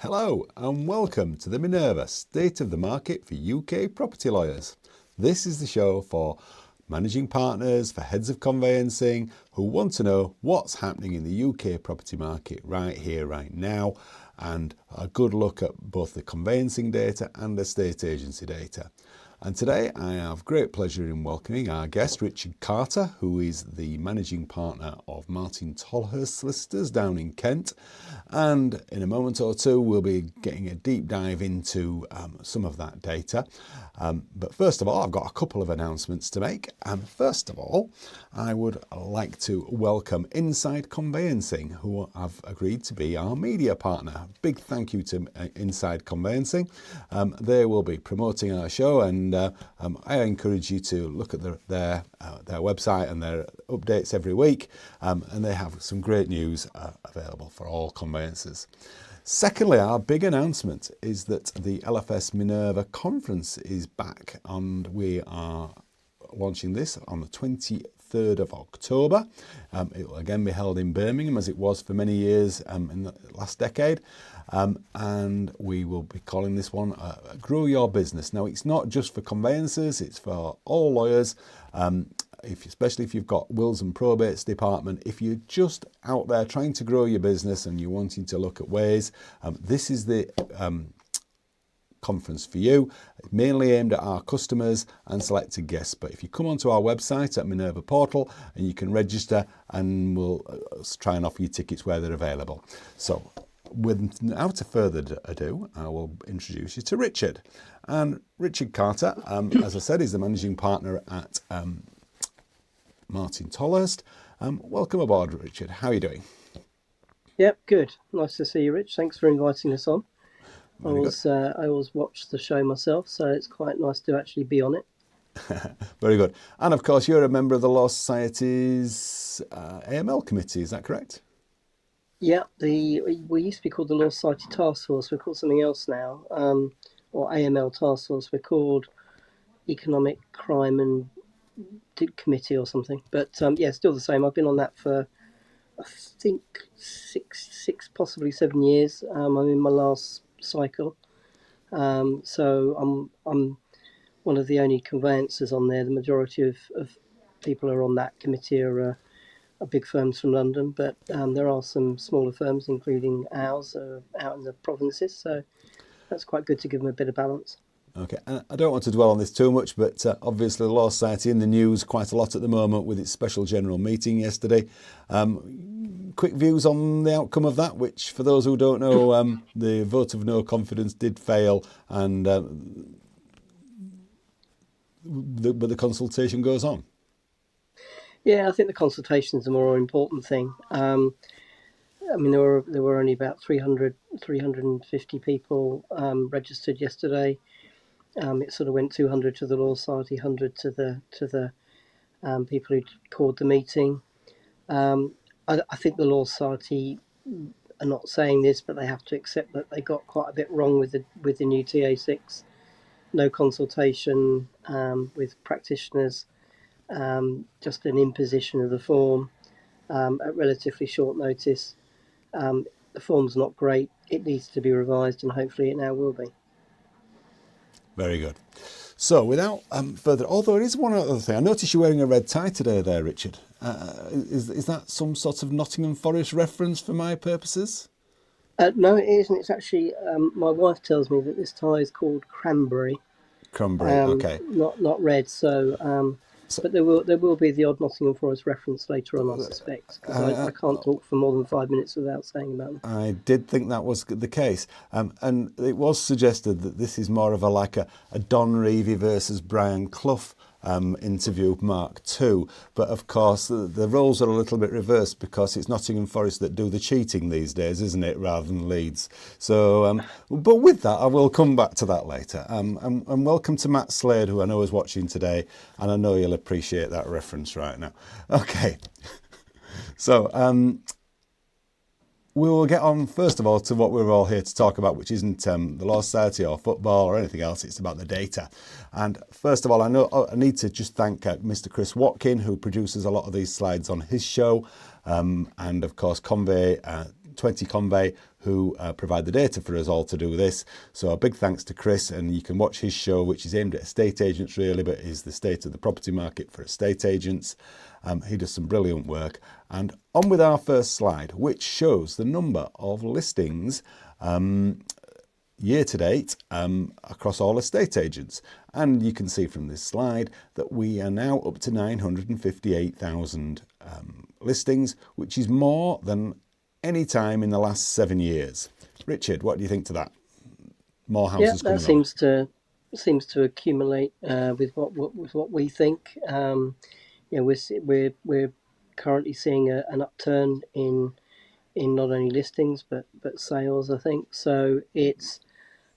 Hello and welcome to the Minerva State of the Market for UK Property Lawyers. This is the show for managing partners, for heads of conveyancing who want to know what's happening in the UK property market right here, right now, and a good look at both the conveyancing data and estate agency data. And today I have great pleasure in welcoming our guest, Richard Carter, who is the managing partner of Martin Tolhurst Solicitors down in Kent. And in a moment or two, we'll be getting a deep dive into some of that data. But first of all, I've got a couple of announcements to make. First of all, I would like to welcome Inside Conveyancing, who have agreed to be our media partner. Big thank you to Inside Conveyancing. They will be promoting our show, and I encourage you to look at their website and their updates every week, and they have some great news available for all conveyancers. Secondly, our big announcement is that the LFS Minerva conference is back, and we are launching this on the 23rd of October. It will again be held in Birmingham, as it was for many years in the last decade. And we will be calling this one Grow Your Business. Now, it's not just for conveyancers, it's for all lawyers, especially if you've got wills and probates department. If you're just out there trying to grow your business and you're wanting to look at ways, this is the conference for you, mainly aimed at our customers and selected guests. But if you come onto our website at Minerva Portal, and you can register, and we'll try and offer you tickets where they're available. So without further ado, I will introduce you to Richard. And Richard Carter, as I said, is the managing partner at Martin Tolhurst. Welcome aboard, Richard. How are you doing? Yep, good. Nice to see you, Rich. Thanks for inviting us on. I always watch the show myself, so it's quite nice to actually be on it. Very good. And of course, you're a member of the Law Society's AML committee, is that correct? Yeah, we used to be called the Law Society Task Force. We're called something else now, or AML Task Force. We're called Economic Crime and Committee or something. But yeah, still the same. I've been on that for, I think, six, possibly 7 years. I'm in my last cycle, so I'm one of the only conveyancers on there. The majority of people are on that committee are big firms from London, but there are some smaller firms, including ours, out in the provinces, so that's quite good to give them a bit of balance. Okay, and I don't want to dwell on this too much, but obviously the Law Society in the news quite a lot at the moment with its special general meeting yesterday. Quick views on the outcome of that, which, for those who don't know, the vote of no confidence did fail, and but the consultation goes on. Yeah, I think the consultation is the more important thing. I mean, there were only about 350 people registered yesterday. It sort of went 200 to the Law Society, 100 to the people who called the meeting. I think the Law Society are not saying this, but they have to accept that they got quite a bit wrong with the new TA6. No consultation with practitioners, just an imposition of the form at relatively short notice. The form's not great. It needs to be revised, and hopefully it now will be. Very good. So without further, although there is one other thing, I noticed you're wearing a red tie today there, Richard. Is that some sort of Nottingham Forest reference for my purposes? No, it isn't. It's actually, my wife tells me that this tie is called cranberry. Cranberry, okay. Not red, so but there will be the odd Nottingham Forest reference later on, I suspect, because I can't talk for more than 5 minutes without saying about them. I did think that was the case, and it was suggested that this is more of a Don Revie versus Brian Clough interview Mark II, but of course the roles are a little bit reversed because it's Nottingham Forest that do the cheating these days, isn't it, rather than Leeds. So, but with that, I will come back to that later. And welcome to Matt Slade, who I know is watching today, and I know you'll appreciate that reference right now. Okay, so we will get on, first of all, to what we're all here to talk about, which isn't the Law Society or football or anything else. It's about the data. And first of all, I need to just thank Mr. Chris Watkin, who produces a lot of these slides on his show, and of course Convey 20 Convey, who provide the data for us all to do this. So a big thanks to Chris, and you can watch his show, which is aimed at estate agents really, but is the state of the property market for estate agents. He does some brilliant work. And on with our first slide, which shows the number of listings year to date across all estate agents. And you can see from this slide that we are now up to 958,000 listings, which is more than any time in the last 7 years. Richard, what do you think to that? More houses coming on. That seems to accumulate with what we think. We're currently seeing an upturn in not only listings but sales, I think. So it's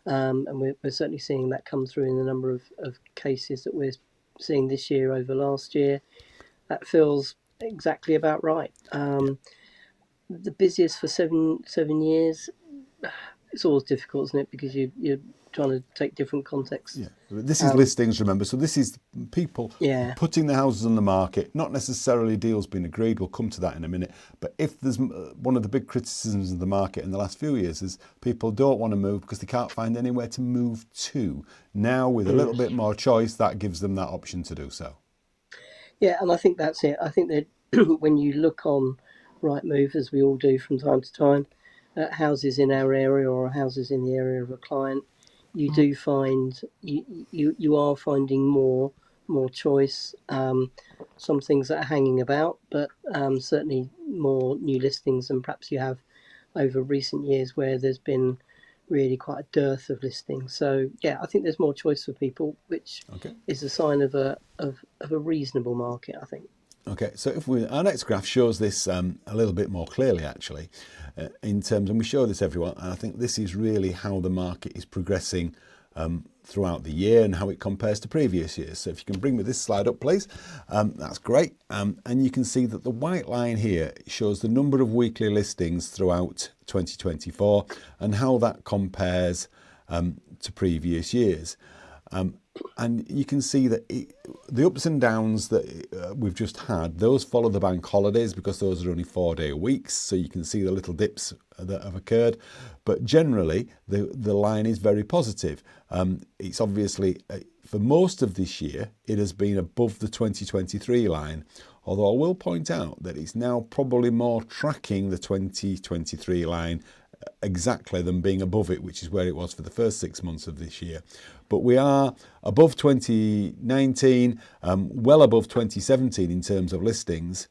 and we're certainly seeing that come through in the number of cases that we're seeing this year over last year. That feels exactly about right. The busiest for seven years. It's always difficult, isn't it? Because you're trying to take different contexts. Yeah, this is listings, remember. So this is people putting the houses on the market, not necessarily deals being agreed. We'll come to that in a minute. But if there's one of the big criticisms of the market in the last few years is people don't want to move because they can't find anywhere to move to. Now, with a little bit more choice, that gives them that option to do so. Yeah, and I think that's it. I think that when you look on Rightmove, as we all do from time to time, at houses in our area or houses in the area of a client, you do find you are finding more choice. Some things that are hanging about, but certainly more new listings than perhaps you have over recent years, where there's been really quite a dearth of listings. So yeah, I think there's more choice for people, which is a sign of a reasonable market, I think. Okay, so our next graph shows this a little bit more clearly, actually, in terms, and we show this everyone, and I think this is really how the market is progressing throughout the year and how it compares to previous years. So if you can bring me this slide up, please, that's great. And you can see that the white line here shows the number of weekly listings throughout 2024 and how that compares to previous years. And you can see that the ups and downs that we've just had, those follow the bank holidays because those are only 4-day weeks. So you can see the little dips that have occurred. But generally, the line is very positive. It's obviously, for most of this year, it has been above the 2023 line. Although I will point out that it's now probably more tracking the 2023 line exactly than being above it, which is where it was for the first 6 months of this year. But we are above 2019, well above 2017 in terms of listings.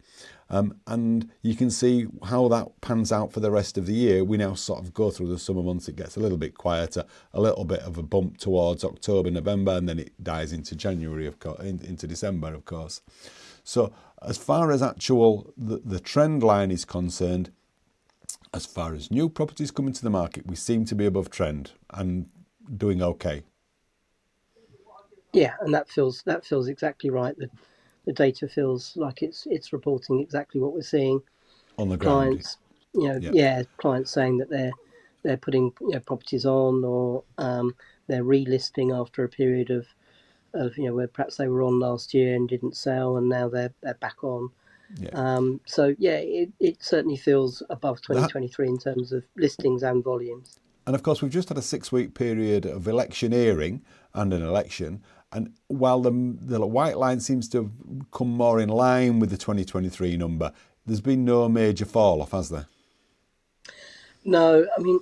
And you can see how that pans out for the rest of the year. We now sort of go through the summer months, it gets a little bit quieter, a little bit of a bump towards October, November, and then it dies into January, of course, into December, of course. So as far as the trend line is concerned, as far as new properties coming to the market, we seem to be above trend and doing okay. Yeah, and that feels exactly right. The data feels like it's reporting exactly what we're seeing on the ground. Clients, clients saying that they're putting properties on, or they're relisting after a period of where perhaps they were on last year and didn't sell, and now they're back on. Yeah. It certainly feels above 2023 in terms of listings and volumes. And of course, we've just had a 6-week period of electioneering and an election. And while the white line seems to have come more in line with the 2023 number, there's been no major fall off, has there? No, I mean,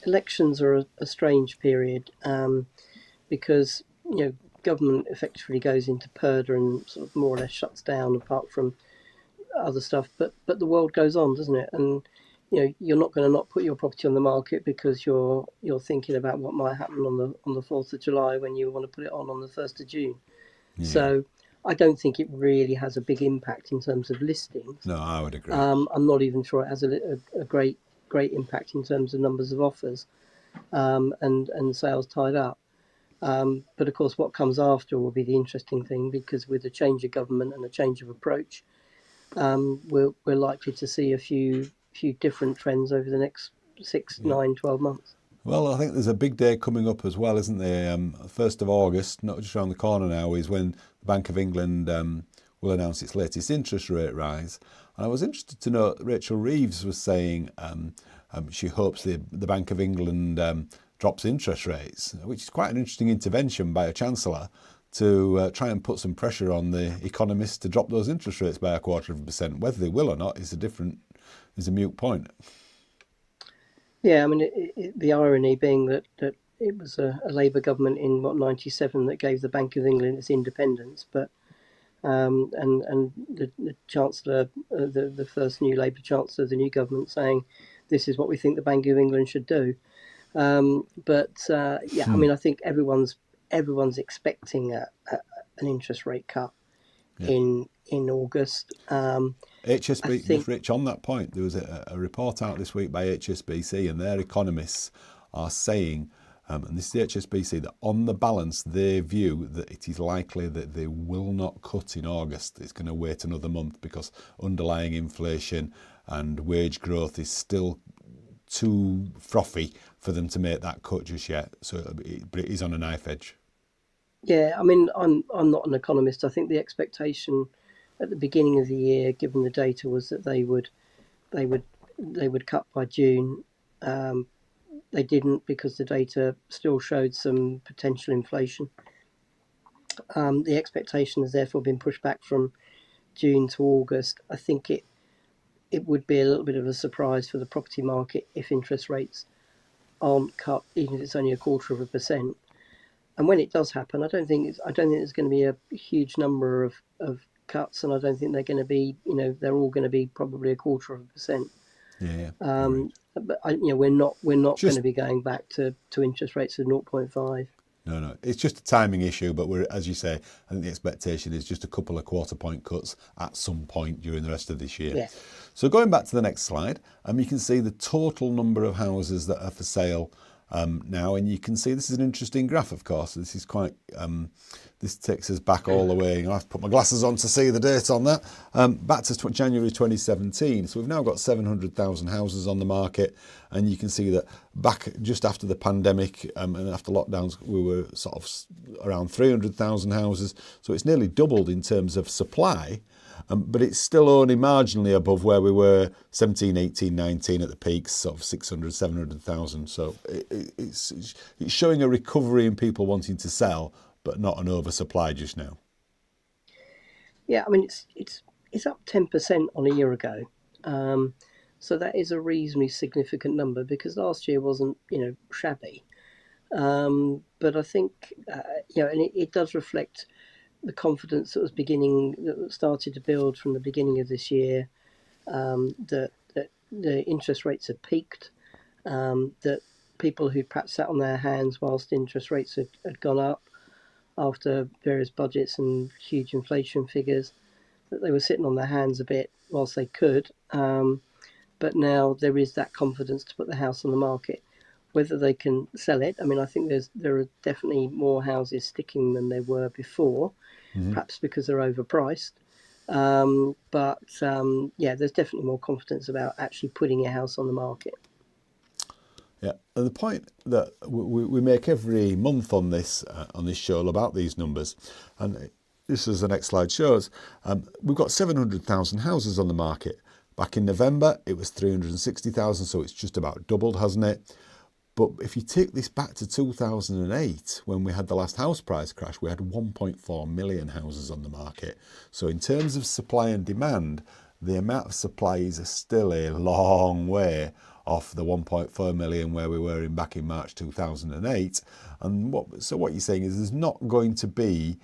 elections are a strange period because, government effectively goes into purdah and sort of more or less shuts down apart from other stuff. But the world goes on, doesn't it? And you're not going to not put your property on the market because you're thinking about what might happen on the 4th of July when you want to put it on the 1st of June. Yeah. So I don't think it really has a big impact in terms of listings. No, I would agree. I'm not even sure it has a great impact in terms of numbers of offers and sales tied up. But of course, what comes after will be the interesting thing, because with a change of government and a change of approach, we're likely to see a few different trends over the next 6, 9, 12 months. Well, I think there's a big day coming up as well, isn't there? 1st of August, not just around the corner now, is when the Bank of England will announce its latest interest rate rise. And I was interested to know Rachel Reeves was saying she hopes the Bank of England drops interest rates, which is quite an interesting intervention by a chancellor to try and put some pressure on the economists to drop those interest rates by 0.25%. Whether they will or not is a mute point. Yeah, I mean, the irony being that it was a Labour government in 97 that gave the Bank of England its independence, but and the Chancellor, the first new Labour Chancellor of the new government, saying this is what we think the Bank of England should do. I mean, I think everyone's expecting an interest rate cut in August. HSBC, just Rich, on that point, there was a report out this week by HSBC, and their economists are saying, and this is the HSBC, that on the balance, they view that it is likely that they will not cut in August. It's going to wait another month because underlying inflation and wage growth is still too frothy for them to make that cut just yet. But it is on a knife edge. Yeah, I mean, I'm not an economist. I think the expectation at the beginning of the year, given the data, was that they would cut by June. They didn't, because the data still showed some potential inflation. The expectation has therefore been pushed back from June to August. I think it would be a little bit of a surprise for the property market if interest rates aren't cut, even if it's only 0.25%. And when it does happen, I don't think there's going to be a huge number of cuts, and I don't think they're going to be, they're all going to be probably 0.25%. Yeah. Right. But we're not going to be going back to interest rates of 0.5. No, it's just a timing issue. But as you say, I think the expectation is just a couple of quarter point cuts at some point during the rest of this year. Yeah. So going back to the next slide, you can see the total number of houses that are for sale now, and you can see this is an interesting graph. Of course, this is quite. This takes us back all the way. I have to put my glasses on to see the date on that. Back to January 2017. So we've now got 700,000 houses on the market, and you can see that back just after the pandemic and after lockdowns, we were sort of around 300,000 houses. So it's nearly doubled in terms of supply. But it's still only marginally above where we were 17, 18, 19 at the peaks, sort of 600, 700,000. So it's showing a recovery in people wanting to sell, but not an oversupply just now. Yeah, I mean, it's up 10% on a year ago. So that is a reasonably significant number, because last year wasn't, shabby. But I think, and it does reflect the confidence that started to build from the beginning of this year, that the interest rates had peaked, that people who perhaps sat on their hands whilst interest rates had gone up after various budgets and huge inflation figures, that they were sitting on their hands a bit whilst they could. But now there is that confidence to put the house on the market. Whether they can sell it, I mean, I think there are definitely more houses sticking than there were before, perhaps because they're overpriced. But there's definitely more confidence about actually putting a house on the market. Yeah, and the point that we make every month on this show about these numbers, and this is the next slide shows, we've got 700,000 houses on the market. Back in November, it was 360,000, so it's just about doubled, hasn't it? But if you take this back to 2008, when we had the last house price crash, we had 1.4 million houses on the market. So in terms of supply and demand, the amount of supply is still a long way off the 1.4 million where we were back in March 2008. And what you're saying is there's not going to be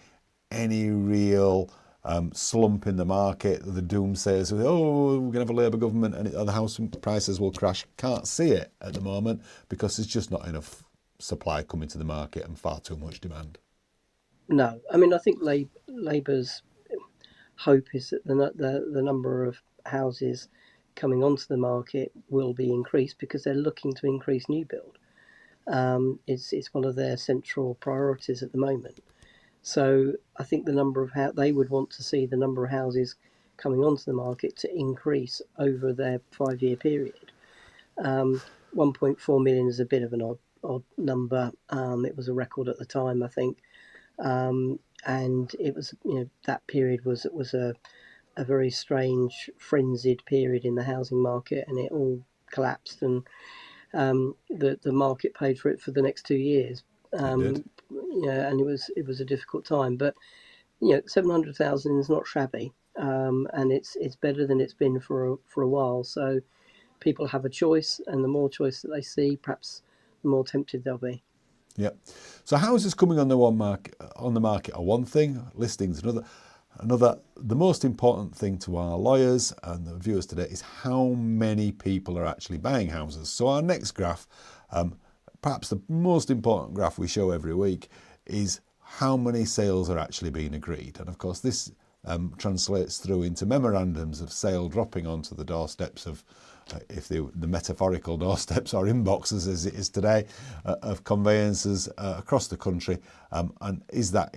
any real slump in the market. The doomsayers, we're going to have a Labour government and the house prices will crash. Can't see it at the moment because there's just not enough supply coming to the market and far too much demand. No, I mean, I think Labour's hope is that the number of houses coming onto the market will be increased because they're looking to increase new build. It's one of their central priorities at the moment. So I think they would want to see the number of houses coming onto the market to increase over their 5-year period. 1.4 million is a bit of an odd number. It was a record at the time, I think. and it was, that period was a very strange, frenzied period in the housing market, and it all collapsed, and the market paid for it for the next 2 years. It did. And it was a difficult time, but 700,000 is not shabby, and it's better than it's been for a while. So people have a choice, and the more choice that they see, perhaps the more tempted they'll be. Yep. So houses coming on the market are one thing, listings another. The most important thing to our lawyers and the viewers today is how many people are actually buying houses. So our next graph, perhaps the most important graph we show every week, is how many sales are actually being agreed. And of course this translates through into memorandums of sale dropping onto the doorsteps of, if the metaphorical doorsteps or inboxes as it is today, of conveyancers across the country. And is that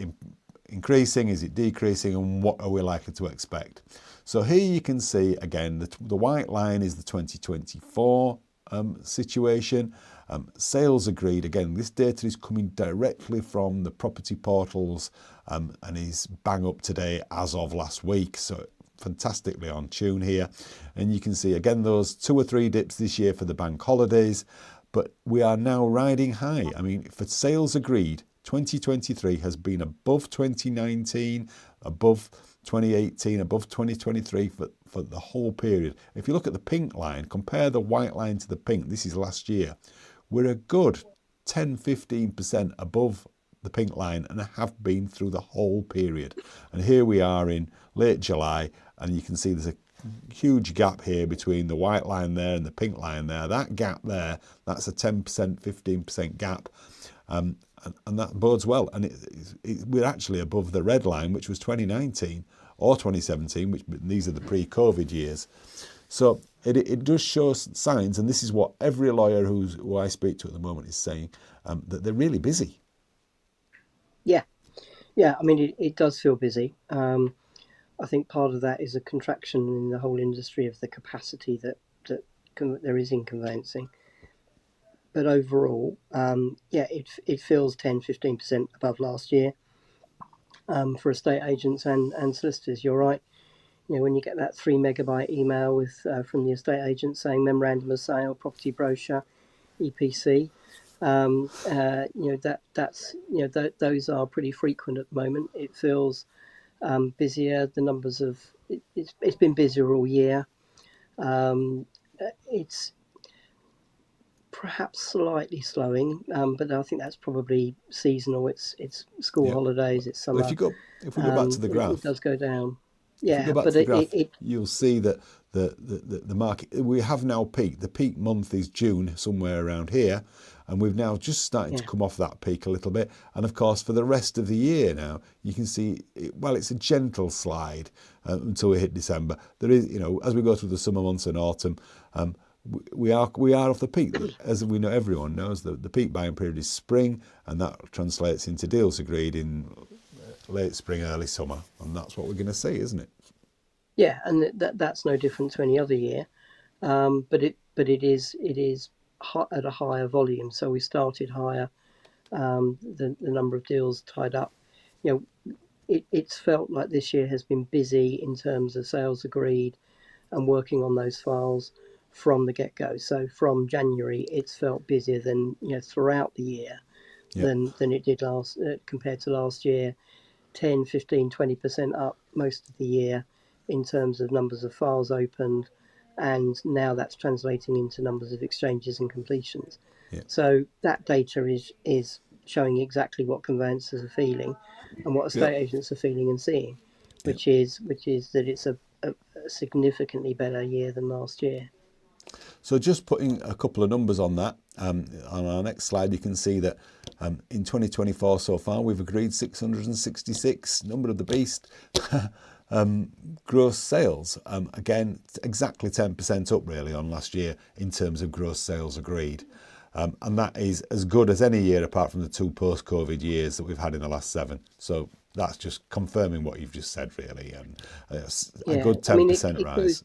increasing, is it decreasing, and what are we likely to expect? So here you can see again the white line is the 2024 situation. Sales agreed, again this data is coming directly from the property portals and is bang up to date as of last week, so fantastically on tune here. And you can see again those 2 or 3 dips this year for the bank holidays, but we are now riding high. I mean, for sales agreed, 2023 has been above 2019, above 2018, above 2023 for the whole period. If you look at the pink line, compare the white line to the pink, this is last year, we're a good 10-15% above the pink line and have been through the whole period. And here we are in late July, and you can see there's a huge gap here between the white line there and the pink line there. That gap there, that's a 10%, 15% gap. And that bodes well. And we're actually above the red line, which was 2019 or 2017, which these are the pre-COVID years. So it does show signs, and this is what every lawyer who I speak to at the moment is saying, that they're really busy. Yeah. I mean, it does feel busy. I think part of that is a contraction in the whole industry of the capacity that there is in conveyancing. But overall, it feels 10-15% above last year for estate agents and solicitors. You're right. When you get that 3 megabyte email from the estate agent saying memorandum of sale, property brochure, EPC, those are pretty frequent at the moment. It feels busier. The numbers it's been busier all year. It's perhaps slightly slowing, but I think that's probably seasonal. It's school holidays. It's summer. Well, if we go back to the graph, it does go down. Yeah, but to the graph, you'll see that the market, we have now peaked. The peak month is June, somewhere around here, and we've now just starting to come off that peak a little bit. And of course, for the rest of the year now, you can see, it's a gentle slide until we hit December. There is, as we go through the summer months and autumn, we are off the peak. As we know, everyone knows that the peak buying period is spring, and that translates into deals agreed in late spring, early summer, and that's what we're going to see, isn't it? Yeah, and that's no different to any other year, but it is at a higher volume. So we started higher, the number of deals tied up. It's felt like this year has been busy in terms of sales agreed and working on those files from the get-go. So from January, it's felt busier than throughout the year than it did compared to last year. 10, 15, 20% up most of the year in terms of numbers of files opened, and now that's translating into numbers of exchanges and completions. So that data is showing exactly what conveyancers are feeling and what estate agents are feeling and seeing, which is that it's a significantly better year than last year. So just putting a couple of numbers on that, on our next slide, you can see that in 2024 so far, we've agreed 666, number of the beast, gross sales. Again, exactly 10% up really on last year in terms of gross sales agreed. And that is as good as any year apart from the 2 post-COVID years that we've had in the last 7. So that's just confirming what you've just said really, and a good 10% rise.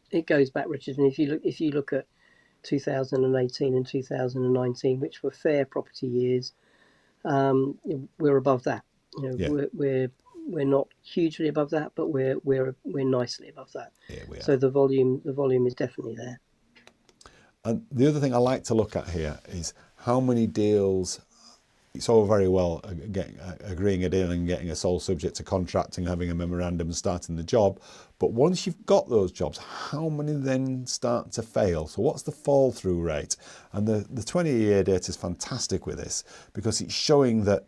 It goes back, Richard, and if you look at 2018 and 2019, which were fair property years, we're above that. Yeah, we're not hugely above that, but we're nicely above that. yeah, we are. So the volume is definitely there. And the other thing I like to look at here is how many deals. It's all very well agreeing a deal and getting a sole subject to contract and having a memorandum and starting the job. But once you've got those jobs, how many then start to fail? So what's the fall through rate? And the 20-year data is fantastic with this, because it's showing that,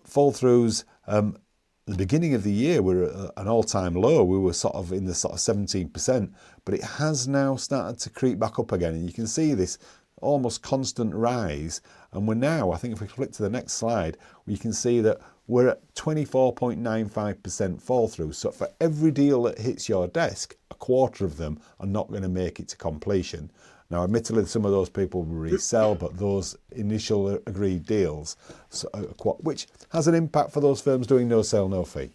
fall throughs, the beginning of the year were at an all-time low. We were sort of in the sort of 17%, but it has now started to creep back up again. And you can see this almost constant rise, and we're now, I think if we flick to the next slide, we can see that we're at 24.95% fall through. So for every deal that hits your desk, a quarter of them are not going to make it to completion. Now, admittedly, some of those people will resell, but those initial agreed deals, which has an impact for those firms doing no sale, no fee.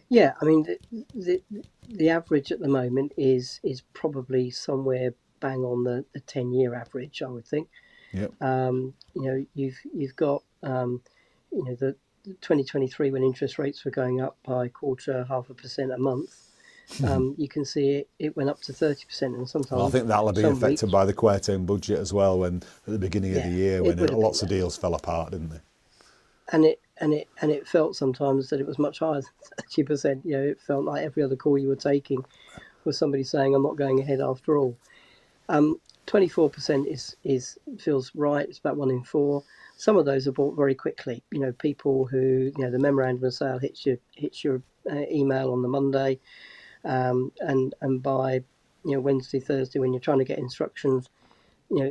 Yeah, I mean, the average at the moment is probably somewhere bang on the 10-year average, I would think. Yep. You've got the 2023, when interest rates were going up by 0.25% a month. You can see it went up to 30%, and sometimes. Well, I think that'll be affected by the Quartine budget as well. When at the beginning of the year, when lots of deals fell apart, didn't they? And it felt sometimes that it was much higher than 30%. It felt like every other call you were taking was somebody saying, "I'm not going ahead after all." 24% is feels right. It's about 1 in 4. Some of those are bought very quickly. People who the memorandum of sale hits your email on the Monday, and by Wednesday, Thursday, when you're trying to get instructions,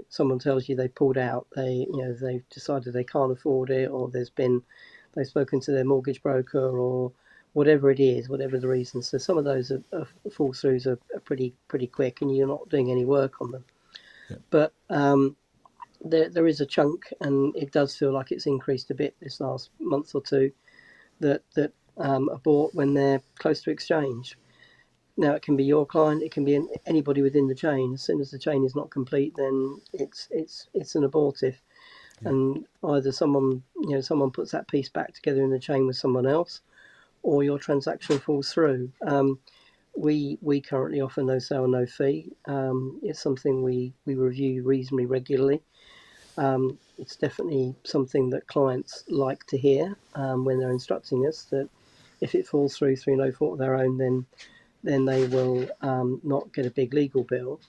someone tells you they pulled out. They've decided they can't afford it, or they've spoken to their mortgage broker, or whatever it is, whatever the reason. So some of those fall throughs are pretty quick, and you're not doing any work on them. Yeah. But there is a chunk, and it does feel like it's increased a bit this last month or two, that are bought when they're close to exchange. Now, it can be your client, it can be anybody within the chain. As soon as the chain is not complete, then it's an abortive. Yeah. And either someone puts that piece back together in the chain with someone else, or your transaction falls through. We currently offer no sale, no fee. It's something we review reasonably regularly. It's definitely something that clients like to hear when they're instructing us, that if it falls through no fault of their own, then they will not get a big legal bill.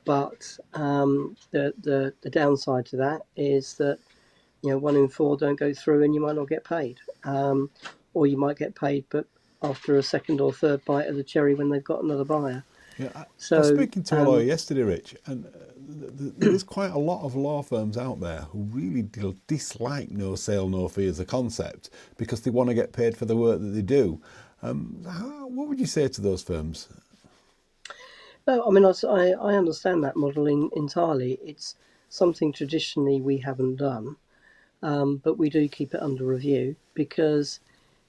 But the downside to that is that 1 in 4 don't go through, and you might not get paid, or you might get paid, but after a second or third bite of the cherry when they've got another buyer. Yeah, I was speaking to a lawyer yesterday, Rich, and there's quite a lot of law firms out there who really dislike no sale, no fee as a concept, because they want to get paid for the work that they do. What would you say to those firms? No, I mean, I understand that modelling entirely. It's something traditionally we haven't done, but we do keep it under review, because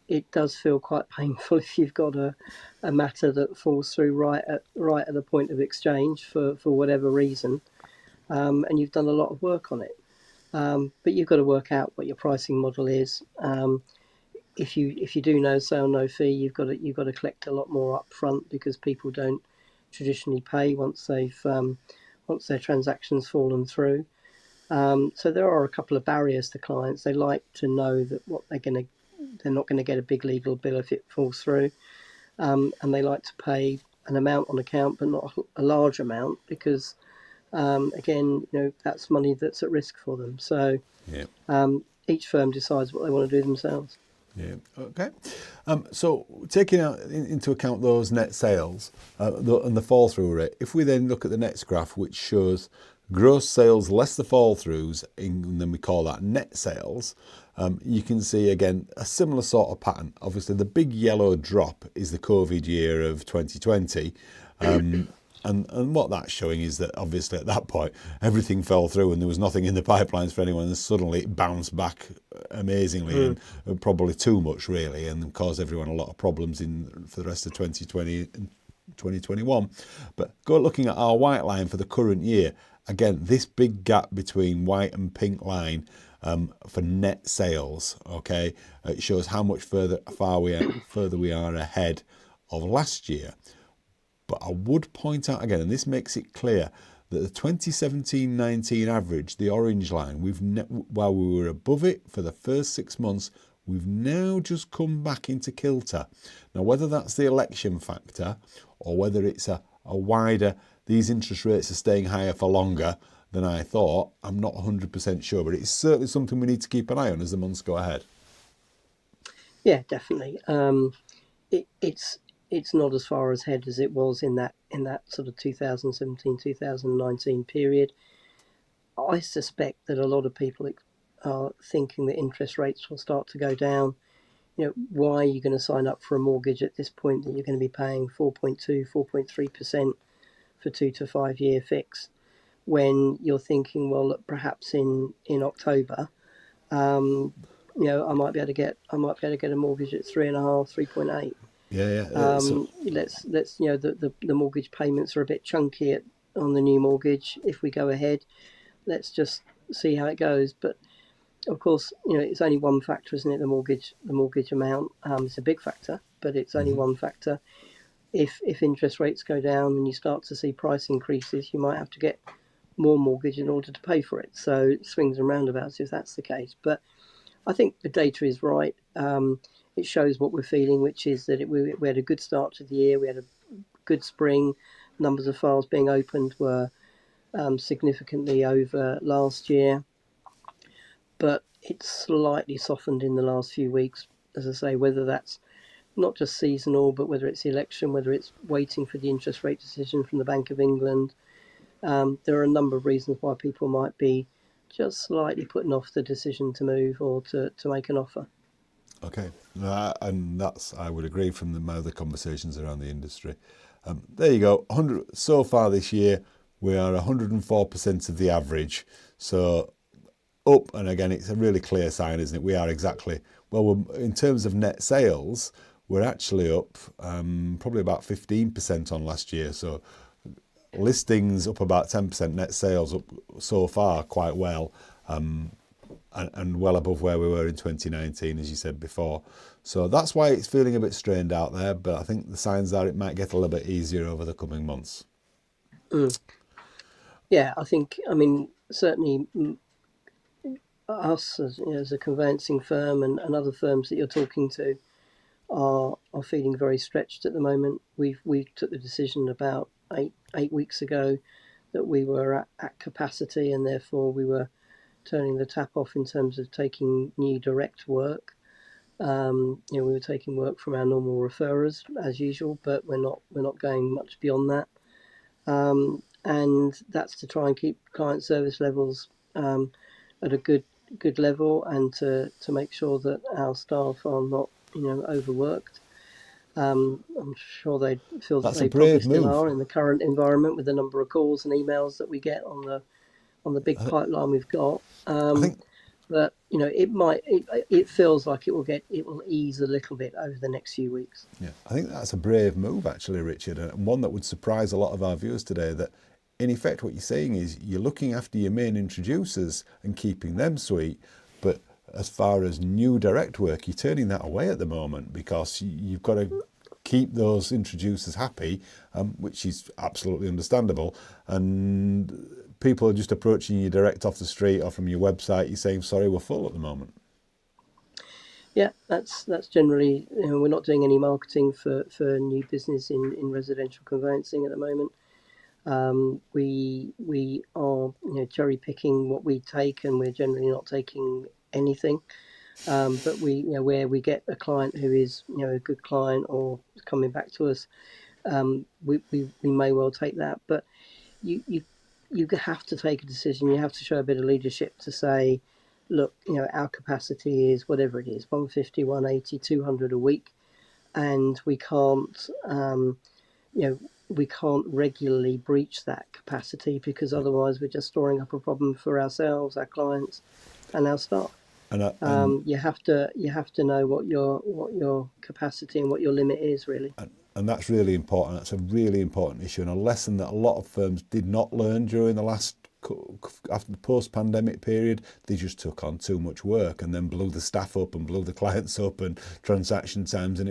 it does feel quite painful if you've got a matter that falls through right at the point of exchange for whatever reason, and you've done a lot of work on it. But you've got to work out what your pricing model is. If you do no sale, no fee, you've got to collect a lot more up front, because people don't traditionally pay once their transactions fallen through. So there are a couple of barriers to clients. They like to know that they're not going to get a big legal bill if it falls through, and they like to pay an amount on account, but not a large amount, because again, that's money that's at risk for them. So each firm decides what they want to do themselves. Yeah. Okay. So taking into account those net sales and the fall through rate, if we then look at the next graph, which shows gross sales less the fall throughs, and then we call that net sales, you can see again a similar sort of pattern. Obviously, the big yellow drop is the COVID year of 2020. And what that's showing is that obviously at that point everything fell through and there was nothing in the pipelines for anyone, and suddenly it bounced back amazingly and probably too much really, and caused everyone a lot of problems for the rest of 2020 and 2021. But looking at our white line for the current year, again, this big gap between white and pink line for net sales. Okay, it shows how much further we are ahead of last year. But I would point out again, and this makes it clear, that the 2017-19 average, the orange line, while we were above it for the first 6 months, we've now just come back into kilter. Now, whether that's the election factor or whether it's a wider, these interest rates are staying higher for longer than I thought, I'm not 100% sure, but it's certainly something we need to keep an eye on as the months go ahead. Yeah, definitely. It's not as far ahead as it was in that sort of 2017-2019 period. I suspect that a lot of people are thinking that interest rates will start to go down. Why are you going to sign up for a mortgage at this point that you're going to be paying 4.2, 4.3% for 2 to 5 year fix, when you're thinking, well, look, perhaps in October, I might be able to get a mortgage at 3.5, 3.8. Yeah. Let's the mortgage payments are a bit chunky on the new mortgage. If we go ahead, let's just see how it goes. But of course, it's only one factor, isn't it? The mortgage amount. It's a big factor, but it's only one factor. If interest rates go down and you start to see price increases, you might have to get more mortgage in order to pay for it. So it swings and roundabouts if that's the case. But I think the data is right. It shows what we're feeling, which is that we had a good start to the year. We had a good spring. Numbers of files being opened were significantly over last year. But it's slightly softened in the last few weeks, as I say, whether that's not just seasonal, but whether it's the election, whether it's waiting for the interest rate decision from the Bank of England. There are a number of reasons why people might be just slightly putting off the decision to move or to make an offer. Okay, and that's, I would agree from my other conversations around the industry. There you go, 100 so far this year, we are 104% of the average. So up, and again, it's a really clear sign, isn't it? We are exactly, well, in terms of net sales, we're actually up probably about 15% on last year. So listings up about 10%, net sales up so far quite well. And well above where we were in 2019, as you said before. So that's why it's feeling a bit strained out there, but I think the signs are it might get a little bit easier over the coming months. Yeah, I mean, certainly us as a conveyancing firm and other firms that you're talking to are feeling very stretched at the moment. We took the decision about eight weeks ago that we were at capacity, and therefore we were turning the tap off in terms of taking new direct work. We were taking work from our normal referrers as usual, but we're not going much beyond that. And that's to try and keep client service levels at a good level, and to make sure that our staff are not overworked. I'm sure they feel that they probably still are in the current environment with the number of calls and emails that we get on the big pipeline we've got. But it feels like it will ease a little bit over the next few weeks. Yeah, I think that's a brave move actually, Richard, and one that would surprise a lot of our viewers today, that in effect what you're saying is you're looking after your main introducers and keeping them sweet, but as far as new direct work, you're turning that away at the moment because you've got to keep those introducers happy, which is absolutely understandable. And people are just approaching you direct off the street or from your website. You're saying, sorry, we're full at the moment. Yeah, that's generally, we're not doing any marketing for new business in residential conveyancing at the moment. We are cherry picking what we take, and we're generally not taking anything. But where we get a client who is a good client or coming back to us, we may well take that. But you have to take a decision. You have to show a bit of leadership to say, look, our capacity is whatever it is, 150, 180, 200 a week, and we can't we can't regularly breach that capacity, because otherwise we're just storing up a problem for ourselves, our clients, and our staff. You have to know what your capacity and what your limit is, really. And that's really important. That's a really important issue, and a lesson that a lot of firms did not learn during the last after the post-pandemic period, they just took on too much work and then blew the staff up and blew the clients up and transaction times, and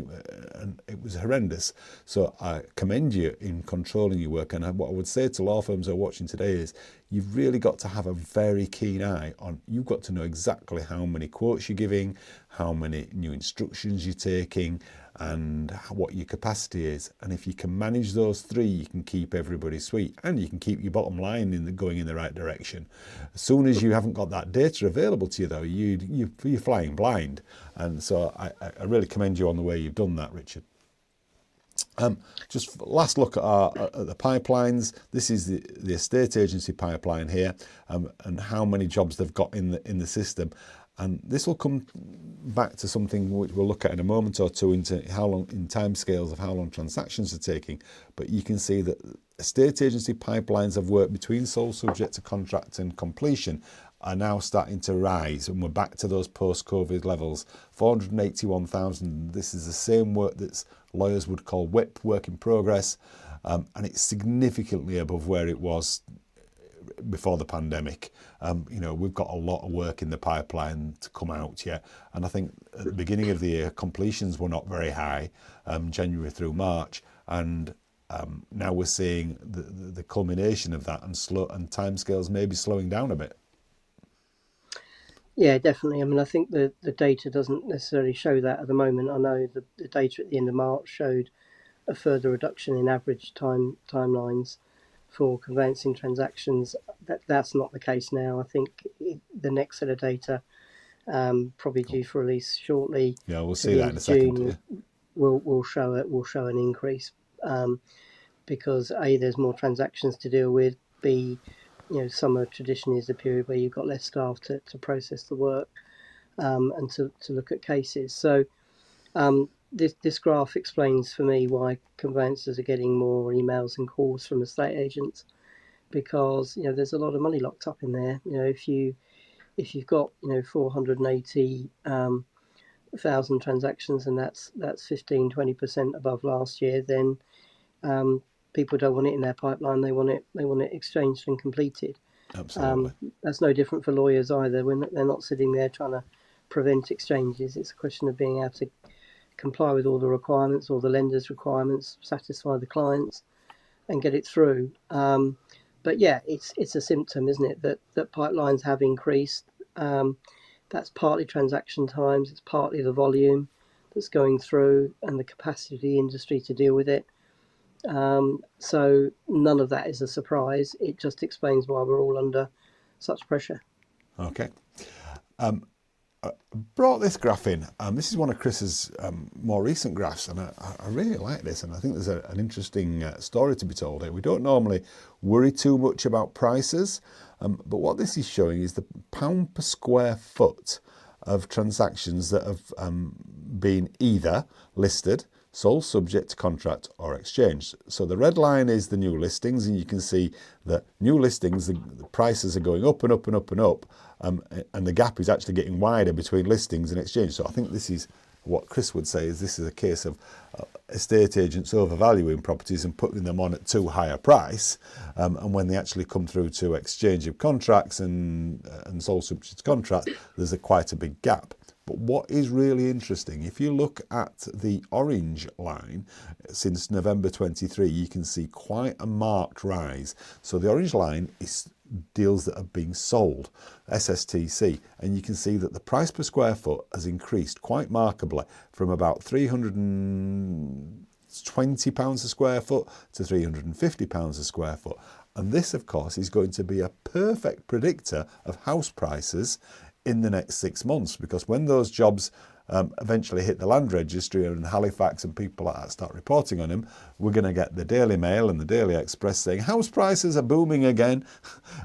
it was horrendous. So I commend you in controlling your work. And what I would say to law firms who are watching today is you've really got to have a very keen eye on, you've got to know exactly how many quotes you're giving, how many new instructions you're taking, and what your capacity is. And if you can manage those three, you can keep everybody sweet, and you can keep your bottom line going in the right direction. As soon as you haven't got that data available to you, though, you're flying blind. And so I really commend you on the way you've done that, Richard. Just last look at the pipelines. This is the estate agency pipeline here, and how many jobs they've got in the system. And this will come back to something which we'll look at in a moment or two, into how long, in timescales of how long transactions are taking. But you can see that estate agency pipelines of work between sole subject to contract and completion are now starting to rise, and we're back to those post-COVID levels. 481,000. This is the same work that lawyers would call WIP, work in progress, and it's significantly above where it was before the pandemic. We've got a lot of work in the pipeline to come out yet, and I think at the beginning of the year completions were not very high, January through March, and now we're seeing the culmination of that, and timescales maybe slowing down a bit. Yeah, definitely. I mean, I think the data doesn't necessarily show that at the moment. I know the data at the end of March showed a further reduction in average timelines for conveyancing transactions. That's not the case now. I think the next set of data, probably due for release shortly. Yeah, we'll see that in a second. June, will show an increase, because A, there's more transactions to deal with. B, summer traditionally is the period where you've got less staff to process the work, and to look at cases. So this graph explains for me why conveyancers are getting more emails and calls from estate agents, because there's a lot of money locked up in there. If you've got 480,000 transactions, and that's 15-20% above last year, then people don't want it in their pipeline. They want it exchanged and completed. Absolutely. That's no different for lawyers either. They're not sitting there trying to prevent exchanges. It's a question of being able to comply with all the requirements, all the lender's requirements, satisfy the clients, and get it through. But yeah, it's a symptom, isn't it, that pipelines have increased. That's partly transaction times. It's partly the volume that's going through and the capacity of the industry to deal with it. So none of that is a surprise. It just explains why we're all under such pressure. Okay. I brought this graph in. This is one of Chris's more recent graphs, and I really like this, and I think there's an interesting story to be told here. We don't normally worry too much about prices, but what this is showing is the pound per square foot of transactions that have been either listed, sole subject to contract, or exchanged. So the red line is the new listings, and you can see that new listings, the prices are going up and up and up and up, and the gap is actually getting wider between listings and exchange. So I think this is what Chris would say is this is a case of estate agents overvaluing properties and putting them on at too high a price, and when they actually come through to exchange of contracts and sole subject to contract, there's quite a big gap. But what is really interesting, if you look at the orange line, since November 23, you can see quite a marked rise. So the orange line is deals that are being sold, SSTC, and you can see that the price per square foot has increased quite markedly from about £320 a square foot to £350 a square foot. And this, of course, is going to be a perfect predictor of house prices in the next 6 months, because when those jobs eventually hit the land registry and Halifax and people like that start reporting on them, we're going to get the Daily Mail and the Daily Express saying house prices are booming again.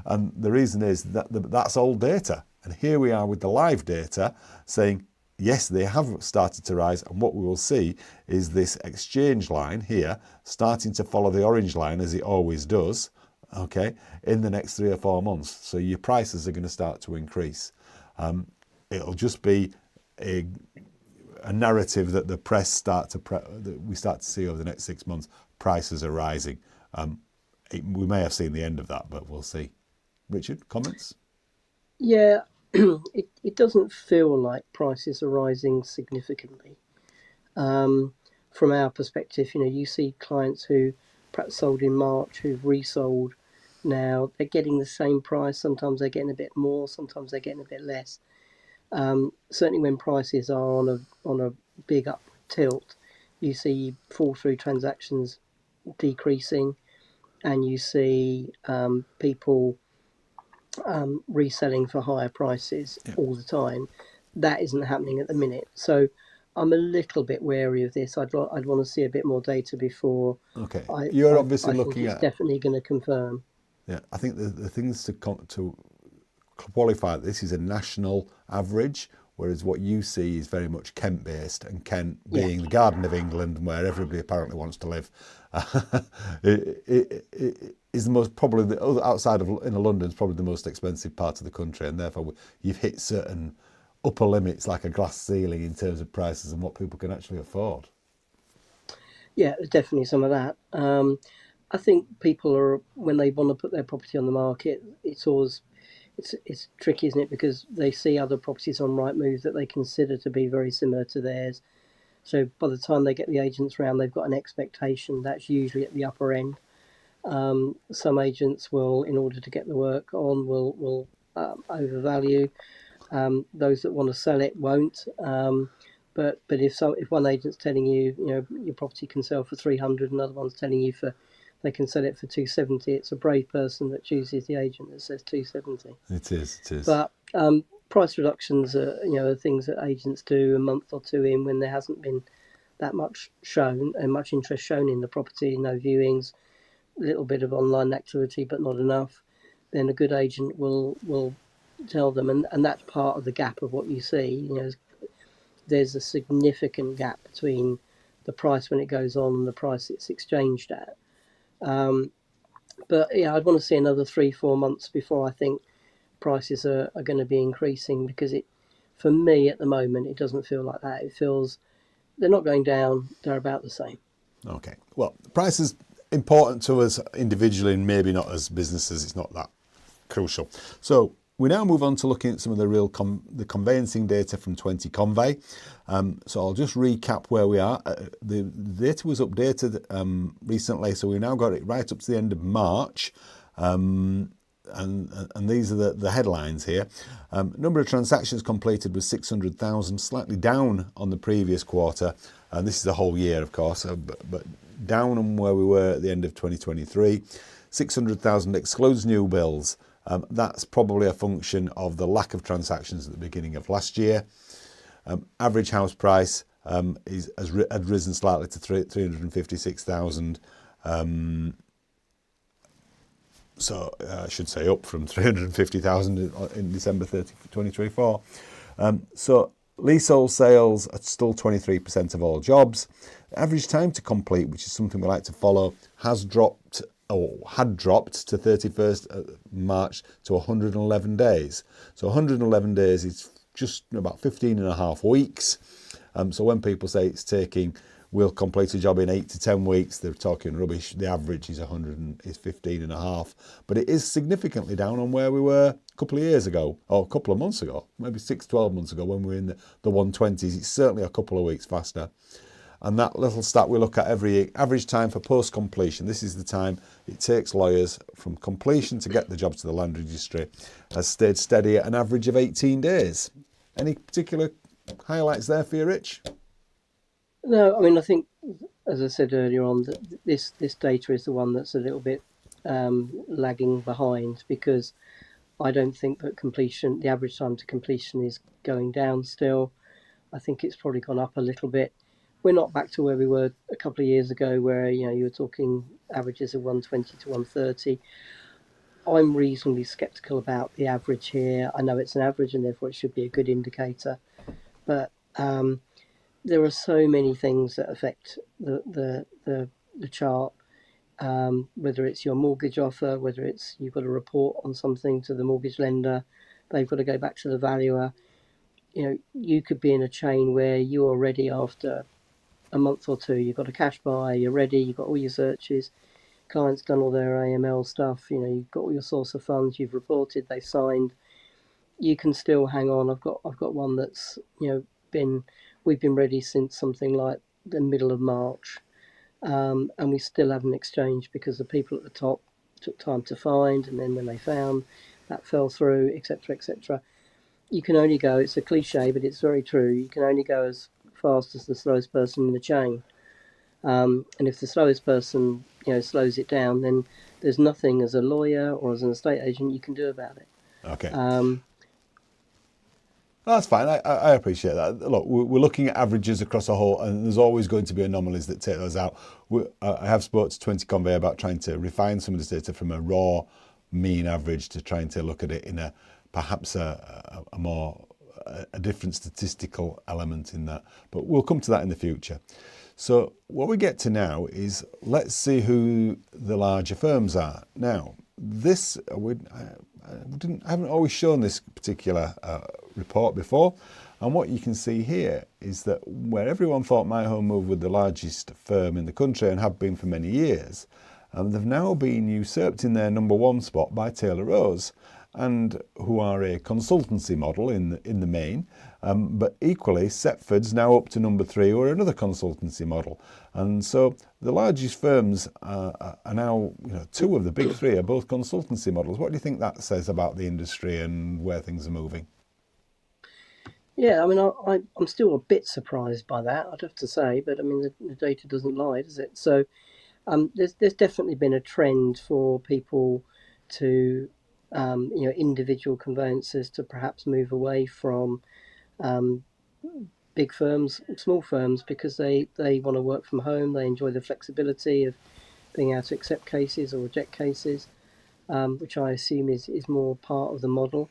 And the reason is that that's old data. And here we are with the live data saying, yes, they have started to rise. And what we will see is this exchange line here starting to follow the orange line, as it always does, okay, in the next 3 or 4 months. So your prices are going to start to increase. It'll just be a narrative that the press that we start to see over the next 6 months. Prices are rising. We may have seen the end of that, but we'll see. Richard, comments? Yeah, it doesn't feel like prices are rising significantly. From our perspective, you see clients who perhaps sold in March who've resold now. They're getting the same price. Sometimes they're getting a bit more. Sometimes they're getting a bit less. Certainly, when prices are on a big upward tilt, you see fall through transactions decreasing, and you see people reselling for higher prices all the time. That isn't happening at the minute. So I'm a little bit wary of this. I'd want to see a bit more data before Okay, I you're I, obviously I think looking it's at, definitely going to confirm. yeah, I think the things to qualify this is a national average, whereas what you see is very much Kent based, and Kent Yeah, being the Garden of England where everybody apparently wants to live, it is the most, probably the other outside of London is probably the most expensive part of the country, and therefore you've hit certain upper limits like a glass ceiling in terms of prices and what people can actually afford. yeah, there's definitely some of that. I think people are when they want to put their property on the market, it's always it's tricky, isn't it? Because they see other properties on Rightmove that they consider to be very similar to theirs. So by the time they get the agents round, they've got an expectation that's usually at the upper end. Some agents will, in order to get the work on, will overvalue. Those that want to sell it won't. But if one agent's telling you, your property can sell for 300, another one's telling you they can sell it for 270, it's a brave person that chooses the agent that says 270. It is, it is. But price reductions are things that agents do a month or two in when there hasn't been that much shown and much interest shown in the property, no viewings, a little bit of online activity, but not enough. Then a good agent will tell them, and that's part of the gap of what you see. There's a significant gap between the price when it goes on and the price it's exchanged at. But yeah, I'd want to see another 3-4 months before I think prices are going to be increasing, because for me at the moment it doesn't feel like that. It feels they're not going down, they're about the same. Okay. Well, price is important to us individually and maybe not as businesses. It's not that crucial. So we now move on to looking at some of the real the conveyancing data from 20 Convey. So I'll just recap where we are. The data was updated recently, so we now got it right up to the end of March. And these are the headlines here. Number of transactions completed was 600,000, slightly down on the previous quarter. And this is the whole year, of course, but down on where we were at the end of 2023. 600,000 excludes new builds. That's probably a function of the lack of transactions at the beginning of last year. Average house price had risen slightly to 356,000. So I should say up from 350,000 in December 30, 2024. So leasehold sales are still 23% of all jobs. The average time to complete, which is something we like to follow, had dropped to 31st March to 111 days. So 111 days is just about 15 and a half weeks. So when people say we'll complete a job in 8 to 10 weeks, they're talking rubbish. The average is 15 and a half. But it is significantly down on where we were a couple of years ago, or a couple of months ago, maybe 6-12 months ago when we were in the 120s. It's certainly a couple of weeks faster. And that little stat we look at every average time for post-completion, this is the time it takes lawyers from completion to get the job to the land registry, has stayed steady at an average of 18 days. Any particular highlights there for you, Rich? No, I mean, I think, as I said earlier on, that this data is the one that's a little bit lagging behind, because I don't think that the average time to completion is going down still. I think it's probably gone up a little bit. We're not back to where we were a couple of years ago, where you were talking averages of 120 to 130. I'm reasonably sceptical about the average here. I know it's an average and therefore it should be a good indicator, but there are so many things that affect the chart. Whether it's your mortgage offer, whether it's you've got to report on something to the mortgage lender, they've got to go back to the valuer. You could be in a chain where you are ready after a month or two. You've got a cash buy, you're ready, you've got all your searches. client's done all their AML stuff, you've got all your source of funds, you've reported, they've signed, you can still hang on. I've got one that's we've been ready since something like the middle of March, and we still haven't exchanged because the people at the top took time to find, and then when they found, that fell through, etc., etc. You can only go. It's a cliche, but it's very true. You can only go as fast as the slowest person in the chain. And if the slowest person, slows it down, then there's nothing as a lawyer or as an estate agent you can do about it. Okay. Um, That's fine. I appreciate that. Look, we're looking at averages across a whole, and there's always going to be anomalies that take those out. I have spoken to 20 Convey about trying to refine some of this data from a raw mean average to trying to look at it in perhaps a more different statistical element in that. But we'll come to that in the future. So what we get to now is, let's see who the larger firms are. Now, this I haven't always shown this particular report before, and what you can see here is that where everyone thought My Home Move were the largest firm in the country and have been for many years, they've now been usurped in their number one spot by Taylor Rose, and who are a consultancy model in the main, but equally Setford's now up to number 3, or another consultancy model. And so the largest firms are now, 2 of the big 3 are both consultancy models. What do you think that says about the industry and where things are moving? Yeah, I mean, I'm still a bit surprised by that, I'd have to say, but I mean, the data doesn't lie, does it? So there's definitely been a trend for people to, individual conveyancers to perhaps move away from big firms, small firms, because they want to work from home. They enjoy the flexibility of being able to accept cases or reject cases, which I assume is more part of the model.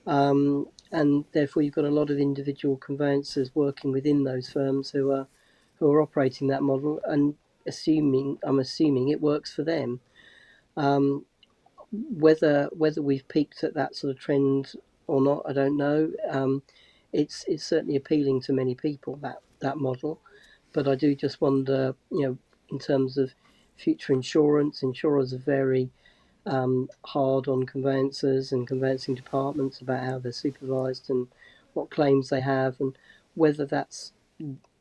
And therefore, you've got a lot of individual conveyancers working within those firms who are operating that model, and I'm assuming it works for them. Whether we've peaked at that sort of trend or not, I don't know. It's certainly appealing to many people, that model, but I do just wonder, in terms of future insurance, insurers are very hard on conveyancers and conveyancing departments about how they're supervised and what claims they have, and whether that's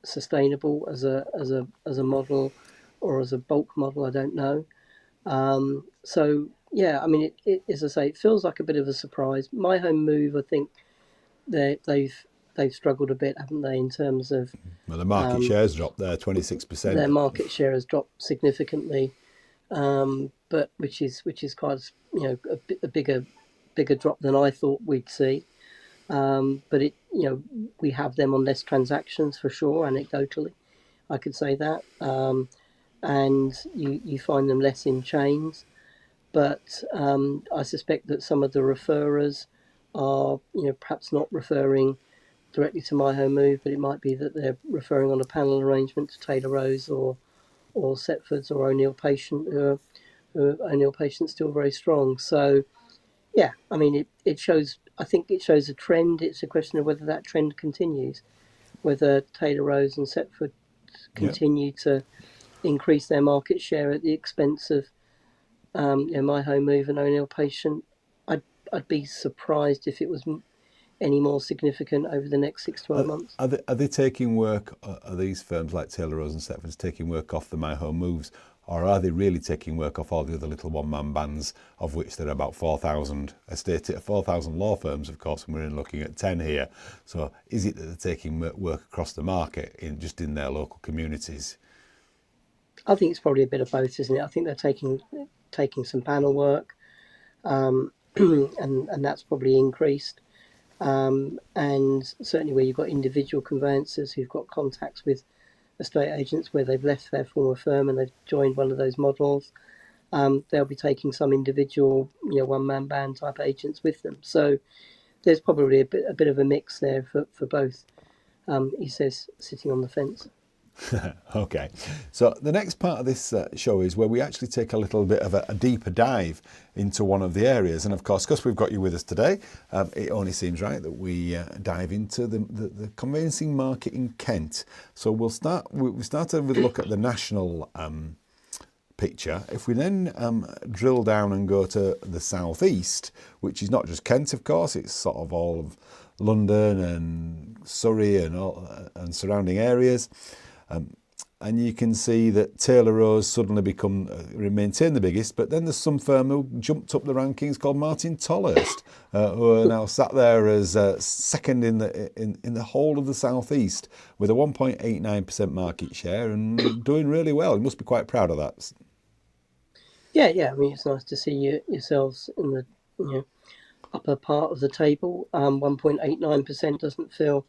sustainable as a model or as a bulk model, I don't know. So yeah, I mean, it as I say, it feels like a bit of a surprise. My Home Move, I think they've struggled a bit, haven't they, in terms of Well, the market shares dropped there, 26%. their market share has dropped significantly, but which is quite a bigger drop than I thought we'd see. But we have them on less transactions for sure. Anecdotally, I could say that, and you find them less in chains. But I suspect that some of the referrers are perhaps not referring directly to My Home Move, but it might be that they're referring on a panel arrangement to Taylor Rose or Setfords or O'Neill Patient, who O'Neill Patient's still very strong. So yeah, I mean, I think it shows a trend. It's a question of whether that trend continues, whether Taylor Rose and Setford continue to increase their market share at the expense of My Home Move and O'Neill Patient. I'd be surprised if it was any more significant over the next 6-12 months. Are they taking work? Are these firms like Taylor Rose and Setford's taking work off the My Home Moves, or are they really taking work off all the other little one-man bands, of which there are about 4,000 4,000 law firms, of course, and we're looking at 10 here. So is it that they're taking work across the market just in their local communities? I think it's probably a bit of both, isn't it? I think they're taking some panel work, and that's probably increased. And certainly where you've got individual conveyancers who've got contacts with estate agents where they've left their former firm and they've joined one of those models, they'll be taking some individual, one-man band type agents with them. So there's probably a bit of a mix there for both. He says, sitting on the fence. Okay, so the next part of this show is where we actually take a little bit of a deeper dive into one of the areas, and of course, because we've got you with us today, it only seems right that we dive into the conveyancing market in Kent. So we started with a look at the national picture. If we then drill down and go to the southeast, which is not just Kent, of course, it's sort of all of London and Surrey and surrounding areas. And you can see that Taylor Rose suddenly maintain the biggest, but then there's some firm who jumped up the rankings called Martin Tolhurst, who are now sat there as second in the whole of the southeast with a 1.89% market share and doing really well. You must be quite proud of that. Yeah. I mean, it's nice to see yourselves in the upper part of the table. 1.89% doesn't feel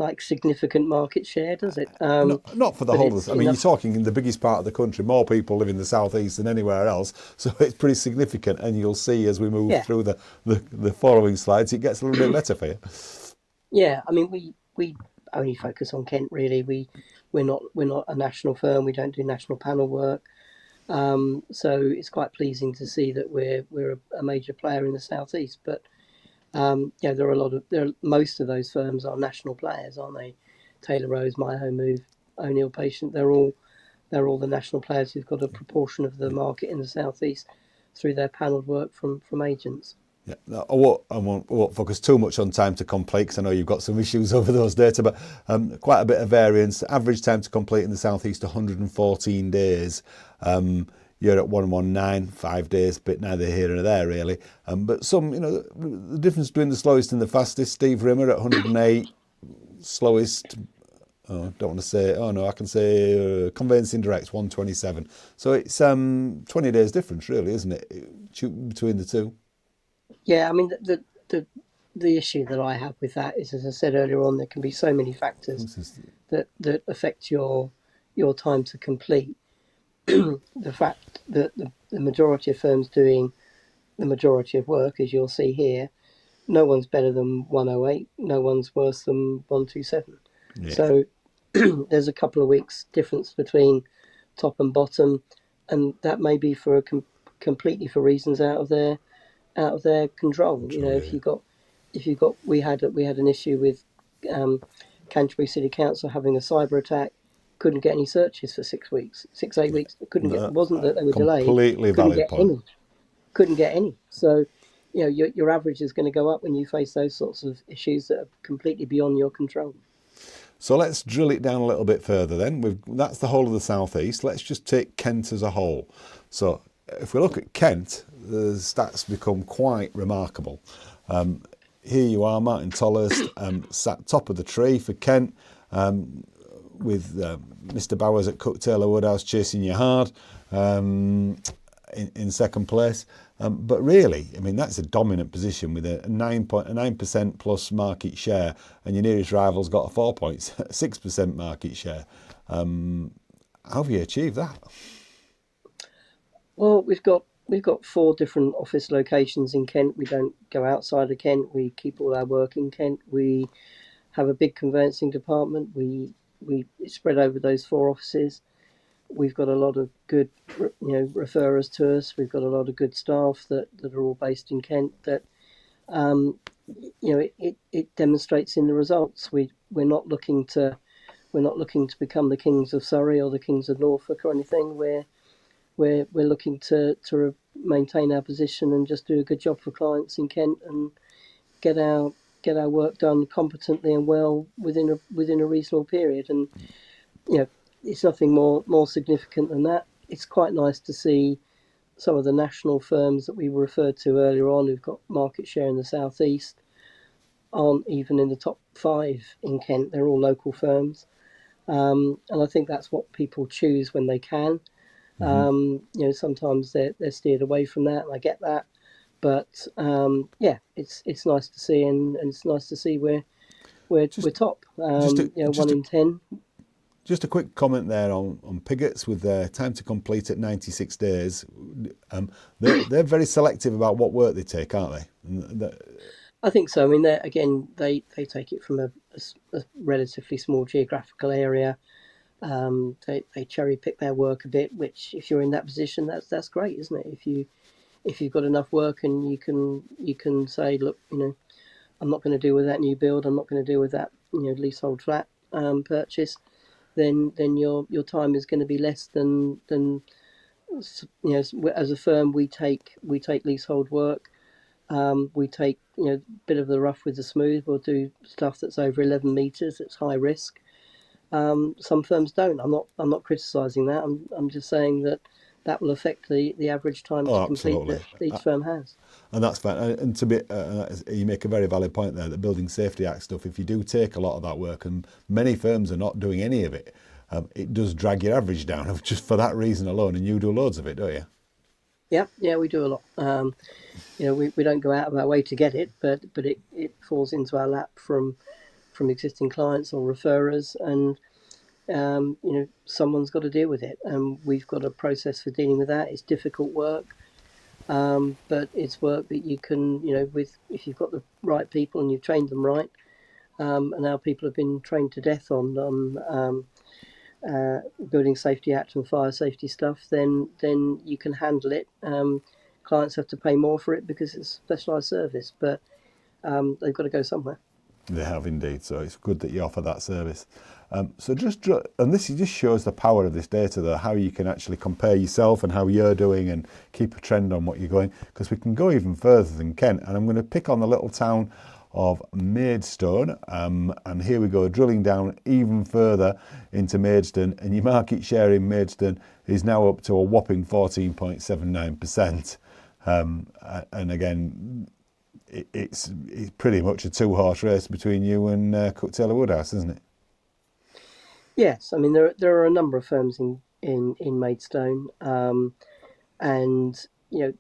like significant market share, does it? Not for the whole of the... I mean, you're talking in the biggest part of the country. More people live in the southeast than anywhere else, so it's pretty significant. And you'll see as we move through the following slides, it gets a little bit better for you. Yeah, I mean, we only focus on Kent, really. We're not a national firm. We don't do national panel work. So it's quite pleasing to see that we're a major player in the southeast. But most of those firms are national players, aren't they? Taylor Rose, My Home Move, O'Neill Patient. They're all the national players who've got a proportion of the market in the southeast through their panelled work from agents. Yeah, no, I won't focus too much on time to complete because I know you've got some issues over those data, but quite a bit of variance. Average time to complete in the southeast 114 days. You're at 119, 5 days, but neither here nor there really. But some, the difference between the slowest and the fastest. Steve Rimmer at 108, slowest. Oh, don't want to say. Oh no, I can say Conveyancing Direct 127. So it's 20 days difference, really, isn't it, between the two? Yeah, I mean the issue that I have with that is, as I said earlier on, there can be so many factors that affect your time to complete. The fact that the majority of firms doing the majority of work, as you'll see here, no one's better than 108, no one's worse than 127. Yeah. So there's a couple of weeks difference between top and bottom, and that may be for completely for reasons out of their control. We had an issue with Canterbury City Council having a cyber attack. Couldn't get any searches for 6 weeks, 8 weeks. It wasn't that they were delayed. Completely valid point. Couldn't get any. So, your average is going to go up when you face those sorts of issues that are completely beyond your control. So let's drill it down a little bit further then. That's the whole of the southeast. Let's just take Kent as a whole. So if we look at Kent, the stats become quite remarkable. Here you are, Martin Tolhurst, sat top of the tree for Kent. With Mr. Bowers at Cook Taylor Woodhouse chasing you hard in second place. But really, I mean, that's a dominant position with a 9% plus market share, and your nearest rival's got a 4.6% market share. How have you achieved that? Well, we've got 4 different office locations in Kent. We don't go outside of Kent. We keep all our work in Kent. We have a big conveyancing department. We spread over those 4 offices. We've got a lot of good, referrers to us. We've got a lot of good staff that are all based in Kent. That, it demonstrates in the results. We're not looking to become the kings of Surrey or the kings of Norfolk or anything. We're looking to maintain our position and just do a good job for clients in Kent and get our work done competently and well within a reasonable period. And it's nothing more significant than that. It's quite nice to see some of the national firms that we referred to earlier on who've got market share in the southeast aren't even in the top 5 in Kent. They're all local firms, and I think that's what people choose when they can. Mm-hmm. Sometimes they're steered away from that, and I get that. But it's nice to see, and it's nice to see we're top. 1 in 10. Just a quick comment there on Pigots with their time to complete at 96 days. They're very selective about what work they take, aren't they? I think so. I mean, they take it from a relatively small geographical area. They cherry pick their work a bit, which if you're in that position, that's great, isn't it? If you've got enough work and you can say, look, I'm not going to deal with that new build, I'm not going to deal with that leasehold flat purchase, then your time is going to be less than as a firm, we take leasehold work. We take a bit of the rough with the smooth. We'll do stuff that's over 11 meters. It's high risk. Some firms don't. I'm not criticising that. I'm just saying that will affect the average time to Oh, complete absolutely. that each firm has. And that's fine. And to be, you make a very valid point there. The Building Safety Act stuff. If you do take a lot of that work, and many firms are not doing any of it, it does drag your average down just for that reason alone. And you do loads of it, don't you? Yeah, we do a lot. We don't go out of our way to get it, but it falls into our lap from existing clients or referrers, and someone's got to deal with it, and we've got a process for dealing with that. It's difficult work, but it's work that you can, if you've got the right people and you've trained them right, and our people have been trained to death on Building Safety Act and fire safety stuff, then you can handle it. Clients have to pay more for it because it's a specialised service, but they've got to go somewhere. They have indeed, so it's good that you offer that service. And this just shows the power of this data, though, how you can actually compare yourself and how you're doing and keep a trend on what you're going, because we can go even further than Kent. And I'm going to pick on the little town of Maidstone, and here we go, drilling down even further into Maidstone, and your market share in Maidstone is now up to a whopping 14.79%. And again, it's pretty much a two-horse race between you and Cook Taylor Woodhouse, isn't it? Yes, I mean there are a number of firms in Maidstone, and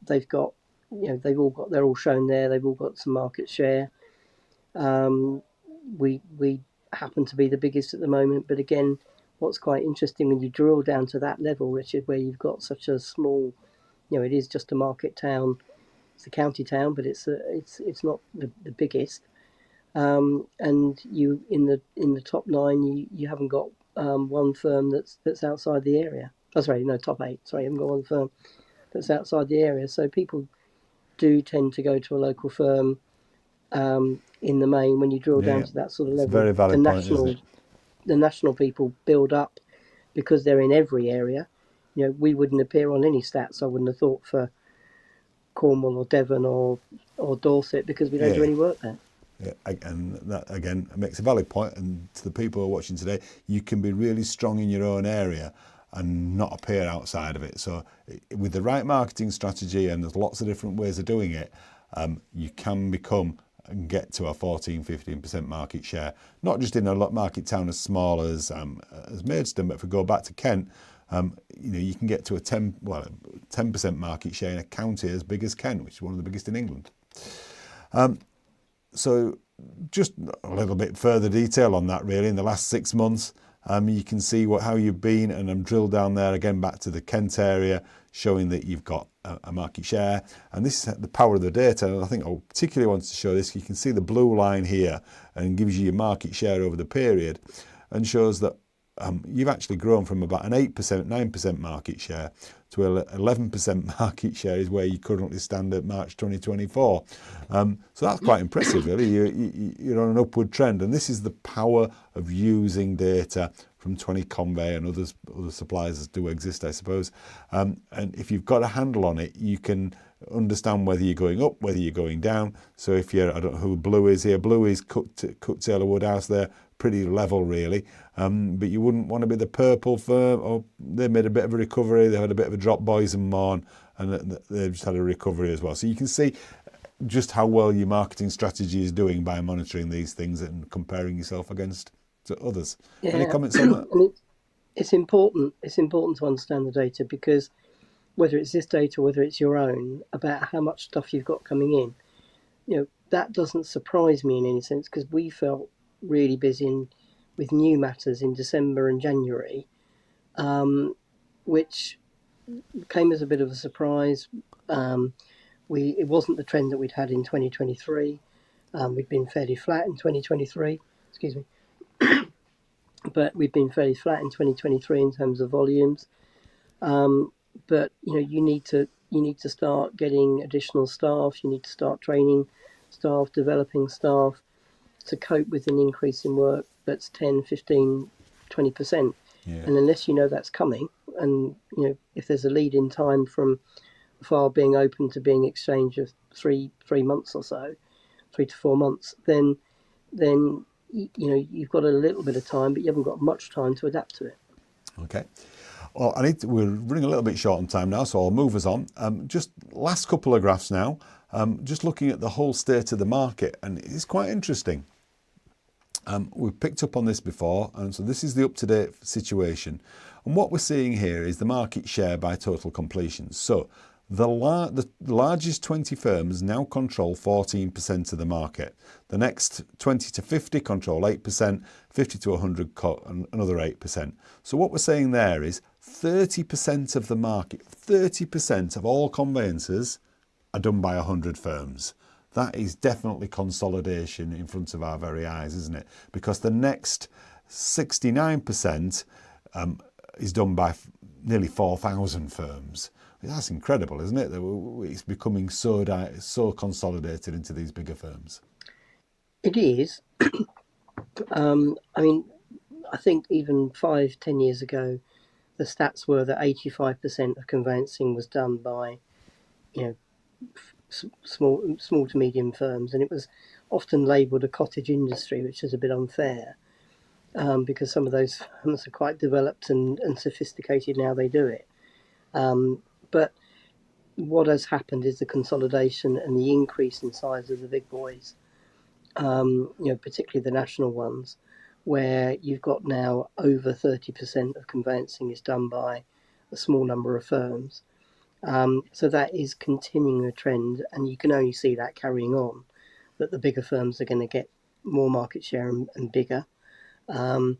they've got they're all shown there. They've all got some market share. We happen to be the biggest at the moment, but again, what's quite interesting when you drill down to that level, Richard, where you've got such a small, it is just a market town. It's a county town, but it's not the biggest. And you in the top 9, you haven't got one firm that's outside the area. Oh, sorry, no, top 8. Sorry, you haven't got one firm that's outside the area. So people do tend to go to a local firm in the main when you drill down to that sort of level. Very valid point, isn't it? The national people build up because they're in every area. We wouldn't appear on any stats, I wouldn't have thought, for Cornwall or Devon or Dorset, because we don't do any work there. Yeah, and that again makes a valid point. And to the people who are watching today, you can be really strong in your own area and not appear outside of it. So with the right marketing strategy, and there's lots of different ways of doing it, you can become and get to a 14-15% market share, not just in a market town as small as Maidstone, but if we go back to Kent, you can get to a 10% market share in a county as big as Kent, which is one of the biggest in England. So just a little bit further detail on that, really. In the last 6 months, you can see how you've been, and I'm drilled down there again back to the Kent area, showing that you've got a market share. And this is the power of the data. And I think I particularly wanted to show this. You can see the blue line here and gives you your market share over the period, and shows that you've actually grown from about an 8%, 9% market share to 11% market share is where you currently stand at March 2024. So that's quite impressive, really. You're on an upward trend, and this is the power of using data from 20 Convey and other suppliers that do exist, I suppose. And if you've got a handle on it, you can understand whether you're going up, whether you're going down. So if you're, I don't know who Blue is here. Blue is Cook Taylor Woodhouse there. Pretty level, really, but you wouldn't want to be the purple firm. Or they made a bit of a recovery. They had a bit of a drop, Boys and Morn, and they've just had a recovery as well. So you can see just how well your marketing strategy is doing by monitoring these things and comparing yourself against to others. Yeah. Any comments on that? And it's important. It's important to understand the data, because whether it's this data, whether it's your own, about how much stuff you've got coming in, that doesn't surprise me in any sense, because we felt really busy with new matters in December and January, which came as a bit of a surprise. It wasn't the trend that we'd had in 2023. We'd been fairly flat in 2023. Excuse me. But we've been fairly flat in 2023 in terms of volumes. But you need to start getting additional staff. You need to start training staff, developing staff, to cope with an increase in work that's 10, 15, 20%. Yeah. And unless you know that's coming, and if there's a lead in time from a file being open to being exchanged of 3 months or so, 3 to 4 months, then you've got a little bit of time, but you haven't got much time to adapt to it. Okay. Well, we're running a little bit short on time now, so I'll move us on. Just last couple of graphs now. Just looking at the whole state of the market, and it's quite interesting. We've picked up on this before, and so this is the up-to-date situation. And what we're seeing here is the market share by total completions. So the largest 20 firms now control 14% of the market. The next 20 to 50 control 8%, 50 to 100 another 8%. So what we're saying there is 30% of the market, 30% of all conveyances are done by 100 firms. That is definitely consolidation in front of our very eyes, isn't it? Because the next 69% is done by nearly 4,000 firms. That's incredible, isn't it? It's becoming so consolidated into these bigger firms. It is. I think even 5-10 years ago, the stats were that 85% of conveyancing was done by, small to medium firms, and it was often labelled a cottage industry, which is a bit unfair, because some of those firms are quite developed and sophisticated in how they do it. But what has happened is the consolidation and the increase in size of the big boys, particularly the national ones, where you've got now over 30% of conveyancing is done by a small number of firms. So that is continuing a trend, and you can only see that carrying on, that the bigger firms are going to get more market share and bigger, and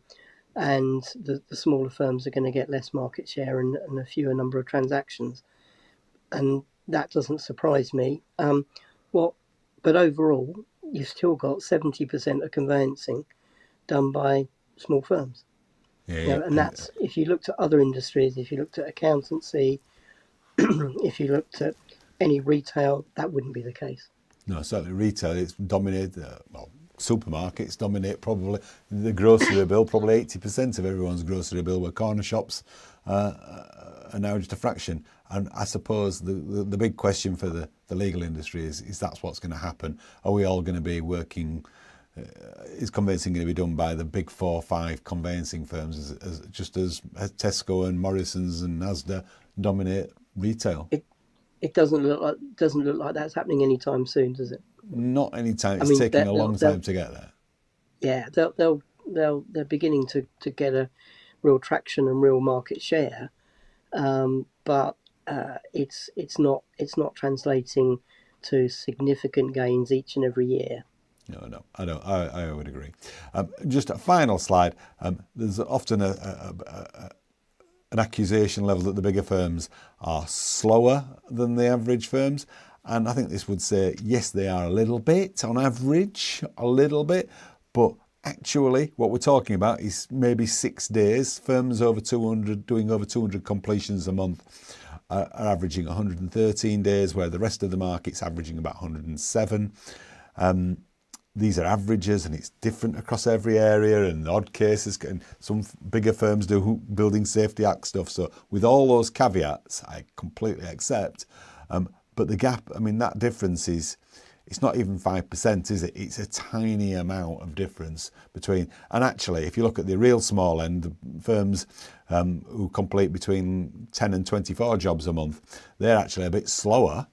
the smaller firms are going to get less market share and a fewer number of transactions. And that doesn't surprise me. But overall, you've still got 70% of conveyancing done by small firms. And that's, if you looked at other industries, if you looked at accountancy, if you looked at any retail, that wouldn't be the case. No, certainly retail, it's dominated, supermarkets dominate probably the grocery bill, probably 80% of everyone's grocery bill, where corner shops are now just a fraction. And I suppose the big question for the legal industry is that's what's going to happen. Are we all going to be working, is conveyancing going to be done by the big 4 or 5 conveyancing firms, just as Tesco and Morrison's and Asda dominate retail? It doesn't look like that's happening anytime soon, does it? Not anytime. It's taking a long time to get there. Yeah, they're beginning to get a real traction and real market share, but it's not translating to significant gains each and every year. No, I don't. I would agree. Just a final slide. There's often an accusation level that the bigger firms are slower than the average firms. And I think this would say, yes, they are a little bit on average, but actually what we're talking about is maybe 6 days. Firms over 200, doing over 200 completions a month are averaging 113 days, where the rest of the market's averaging about 107. These are averages, and it's different across every area, and odd cases, and some bigger firms do Building Safety Act stuff. So with all those caveats, I completely accept. But the gap, that difference it's not even 5%, is it? It's a tiny amount of difference between, and actually, if you look at the real small end, the firms who complete between 10 and 24 jobs a month, they're actually a bit slower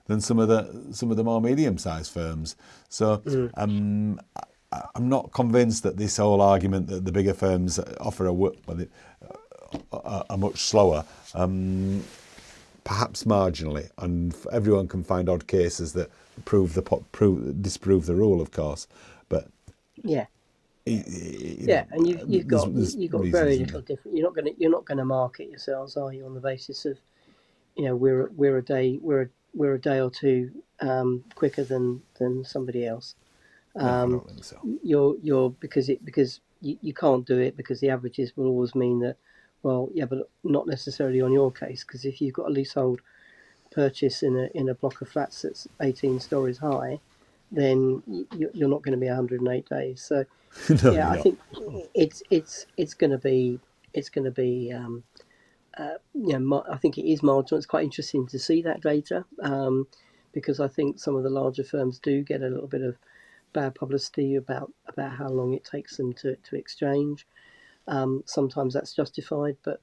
than some of the more medium-sized firms. So I'm not convinced that this whole argument that the bigger firms offer are much slower, perhaps marginally, and everyone can find odd cases that disprove the rule, of course. But yeah, and you've got very little different. You're not going to market yourselves, are you, on the basis of we're a day or two quicker than somebody else. No, I don't think so. You're because you can't do it, because the averages will always mean that. Well, yeah, but not necessarily on your case, because if you've got a leasehold purchase in a block of flats that's 18 stories high, then you're not going to be 108 days. So No, I think it's going to be I think it is marginal. It's quite interesting to see that data, because I think some of the larger firms do get a little bit of bad publicity about how long it takes them to exchange. Sometimes that's justified, but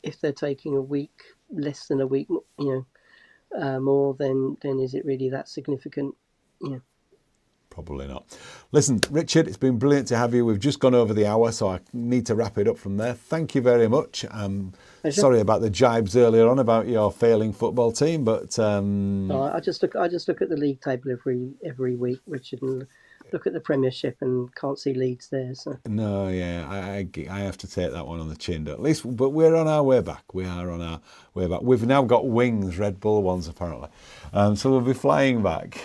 if they're taking a week, less than a week, more, then is it really that significant? Yeah. Probably not. Listen, Richard, it's been brilliant to have you. We've just gone over the hour, so I need to wrap it up from there. Thank you very much. Sorry about the jibes earlier on about your failing football team, but I just look at the league table every week, Richard, and look at the Premiership and can't see Leeds there. So no, yeah, I have to take that one on the chin. At least, but we're on our way back. We are on our way back. We've now got wings, Red Bull ones apparently, so we'll be flying back.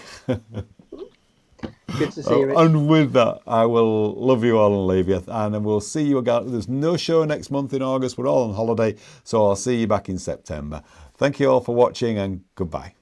Good to see you, Rich. And with that, I will love you all and leave you. And we'll see you again. There's no show next month in August. We're all on holiday. So I'll see you back in September. Thank you all for watching and goodbye.